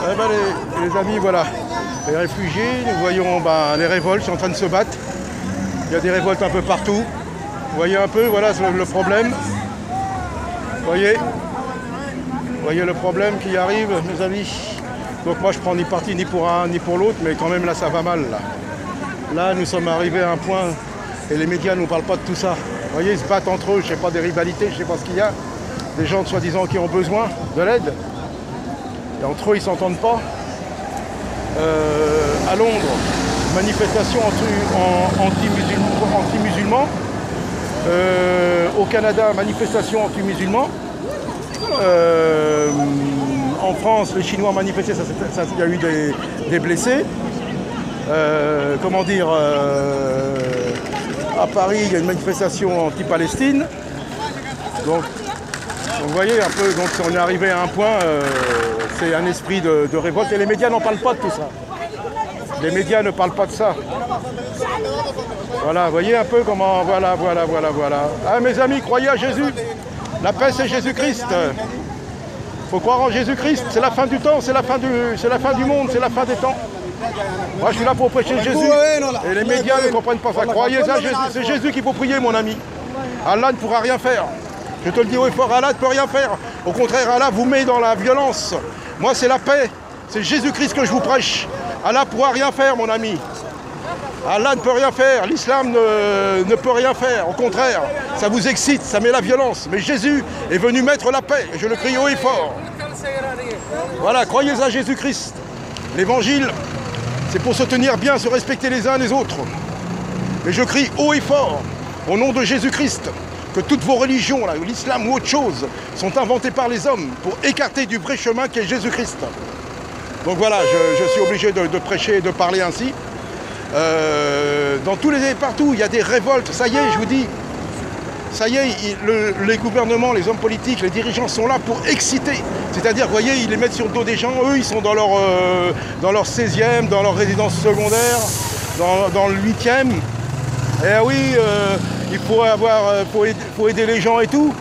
Eh ben, les amis, voilà, les réfugiés, nous voyons les révoltes sont en train de se battre. Il y a des révoltes un peu partout. Vous voyez un peu, voilà le problème. Vous voyez le problème qui arrive, mes amis. Donc moi je prends ni parti ni pour un ni pour l'autre, mais quand même là ça va mal. Là nous sommes arrivés à un point et les médias ne nous parlent pas de tout ça. Vous voyez, ils se battent entre eux, je ne sais pas, des rivalités, je ne sais pas ce qu'il y a. Des gens soi-disant qui ont besoin de l'aide. Et entre eux ils ne s'entendent pas. À Londres, manifestation anti-musulmans. Au Canada, manifestation anti-musulmans. En France, les Chinois manifestaient, il y a eu des blessés. À Paris, il y a une manifestation anti-Palestine. Donc, vous voyez un peu, donc on est arrivé à un point, c'est un esprit de révolte. Et les médias n'en parlent pas de tout ça. Les médias ne parlent pas de ça. Voilà, vous voyez un peu comment... Voilà. Ah, mes amis, croyez à Jésus. La paix, c'est Jésus-Christ. Il faut croire en Jésus-Christ. C'est la fin du temps, c'est la fin du monde, c'est la fin des temps. Moi, je suis là pour prêcher Jésus. Et les médias ne comprennent pas ça. Croyez à Jésus. C'est Jésus qu'il faut prier, mon ami. Allah ne pourra rien faire. Je te le dis haut et fort, Allah ne peut rien faire. Au contraire, Allah vous met dans la violence. Moi, c'est la paix. C'est Jésus-Christ que je vous prêche. Allah ne pourra rien faire, mon ami. Allah ne peut rien faire, l'islam ne peut rien faire, au contraire, ça vous excite, ça met la violence. Mais Jésus est venu mettre la paix, et je le crie haut et fort. Voilà, croyez à Jésus-Christ. L'évangile, c'est pour se tenir bien, se respecter les uns les autres. Mais je crie haut et fort, au nom de Jésus-Christ, que toutes vos religions, l'islam ou autre chose, sont inventées par les hommes pour écarter du vrai chemin qui est Jésus-Christ. Donc voilà, je suis obligé de prêcher et de parler ainsi. Dans tous partout, il y a des révoltes, ça y est, je vous dis. Ça y est, les gouvernements, les hommes politiques, les dirigeants sont là pour exciter. C'est-à-dire, vous voyez, ils les mettent sur le dos des gens, eux, ils sont dans leur 16e, dans leur résidence secondaire, dans le 8e. Et oui, il faut aider les gens et tout.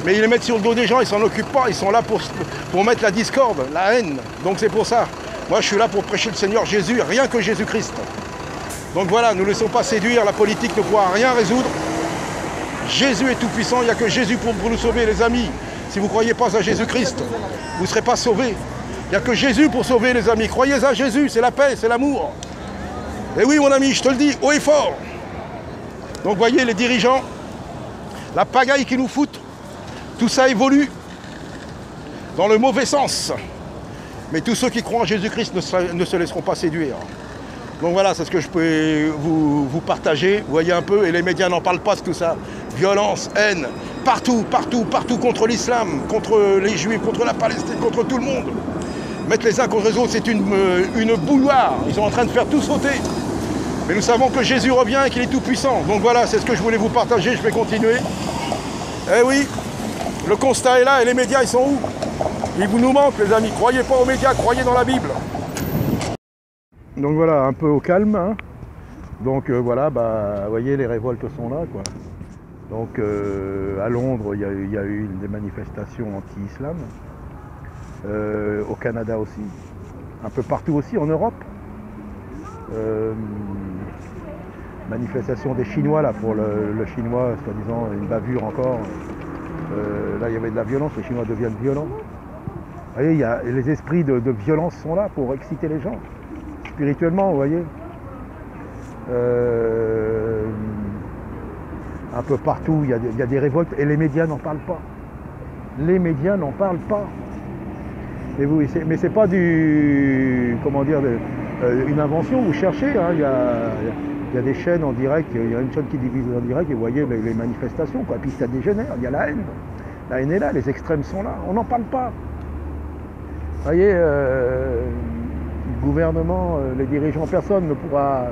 Mais ils les mettent sur le dos des gens, ils s'en occupent pas, ils sont là pour mettre la discorde, la haine. Donc c'est pour ça. Moi je suis là pour prêcher le Seigneur Jésus, rien que Jésus-Christ. Donc voilà, ne nous laissons pas séduire, la politique ne pourra rien résoudre. Jésus est tout puissant, il n'y a que Jésus pour nous sauver, les amis. Si vous ne croyez pas à Jésus-Christ, vous ne serez pas sauvés. Il n'y a que Jésus pour sauver, les amis. Croyez à Jésus, c'est la paix, c'est l'amour. Et oui mon ami, je te le dis, haut et fort. Donc voyez les dirigeants, la pagaille qu'ils nous foutent. Tout ça évolue dans le mauvais sens. Mais tous ceux qui croient en Jésus-Christ ne se laisseront pas séduire. Donc voilà, c'est ce que je peux vous partager. Vous voyez un peu, et les médias n'en parlent pas de tout ça. Violence, haine, partout contre l'islam, contre les juifs, contre la Palestine, contre tout le monde. Mettre les uns contre les autres, c'est une bouilloire. Ils sont en train de faire tout sauter. Mais nous savons que Jésus revient et qu'il est tout puissant. Donc voilà, c'est ce que je voulais vous partager, je vais continuer. Eh oui. Le constat est là et les médias, ils sont où? Ils vous nous manquent, les amis. Croyez pas aux médias, croyez dans la Bible. Donc voilà, un peu au calme. Hein. Donc voilà, vous voyez, les révoltes sont là, quoi. Donc à Londres, il y a eu des manifestations anti-islam. Au Canada aussi. Un peu partout aussi, en Europe. Manifestation des Chinois, là, pour le Chinois, soi-disant, une bavure encore. Là, il y avait de la violence, les Chinois deviennent violents. Vous voyez, les esprits de violence sont là pour exciter les gens, spirituellement, vous voyez. Un peu partout, il y a des révoltes et les médias n'en parlent pas. Les médias n'en parlent pas. Mais c'est pas une invention, vous cherchez, hein, il y a des chaînes en direct, il y a une chaîne qui divise en direct et vous voyez les manifestations, quoi. Puis ça dégénère, il y a la haine. La haine est là, les extrêmes sont là, on n'en parle pas. Vous voyez, le gouvernement, les dirigeants, personne ne pourra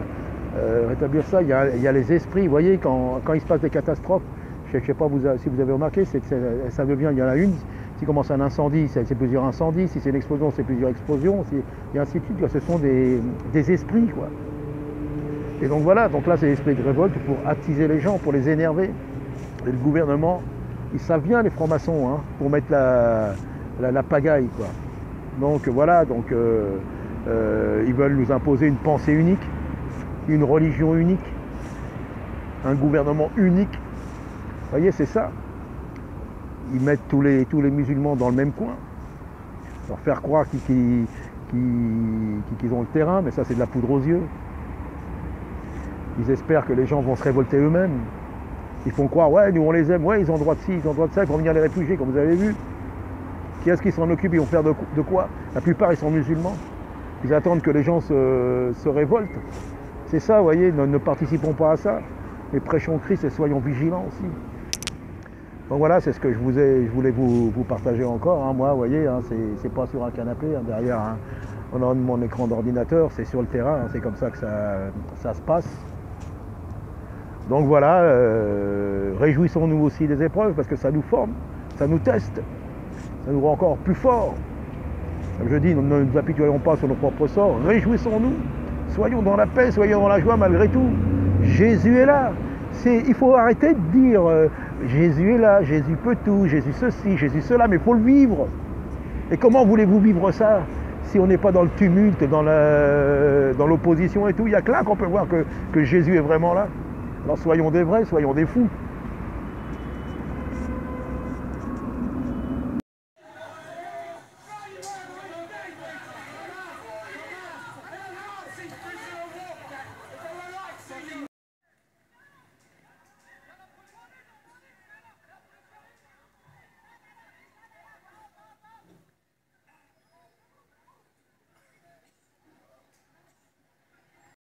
rétablir ça. Il y a les esprits, vous voyez, quand il se passe des catastrophes, je ne sais pas si vous avez remarqué, ça devient, il y en a une, s'il commence un incendie, c'est plusieurs incendies, si c'est une explosion, c'est plusieurs explosions, et ainsi de suite, quoi. Ce sont des esprits, quoi. Et donc voilà, donc là c'est l'esprit de révolte pour attiser les gens, pour les énerver. Et le gouvernement, ils savent bien les francs-maçons, hein, pour mettre la pagaille, quoi. Donc voilà, donc, ils veulent nous imposer une pensée unique, une religion unique, un gouvernement unique. Vous voyez, c'est ça. Ils mettent tous les musulmans dans le même coin, leur faire croire qu'ils ont le terrain, mais ça c'est de la poudre aux yeux. Ils espèrent que les gens vont se révolter eux-mêmes. Ils font croire, ouais, nous on les aime, ouais, ils ont le droit de ci, ils ont le droit de ça, ils vont venir les réfugiés, comme vous avez vu. Qui est-ce qui s'en occupe? Ils vont faire de quoi? La plupart, ils sont musulmans. Ils attendent que les gens se révoltent. C'est ça, vous voyez, ne participons pas à ça. Mais prêchons Christ et soyons vigilants aussi. Donc voilà, c'est ce que je voulais vous partager encore. Hein. Moi, vous voyez, hein, c'est pas sur un canapé, hein, derrière mon écran d'ordinateur, c'est sur le terrain, hein, c'est comme ça que ça se passe. Donc voilà, réjouissons-nous aussi des épreuves, parce que ça nous forme, ça nous teste, ça nous rend encore plus forts. Comme je dis, ne nous apitoyons pas sur nos propres sorts, réjouissons-nous, soyons dans la paix, soyons dans la joie malgré tout. Jésus est là. Il faut arrêter de dire Jésus est là, Jésus peut tout, Jésus ceci, Jésus cela, mais il faut le vivre. Et comment voulez-vous vivre ça si on n'est pas dans le tumulte, dans l'opposition et tout? Il n'y a que là qu'on peut voir que Jésus est vraiment là. Alors soyons des vrais, soyons des fous.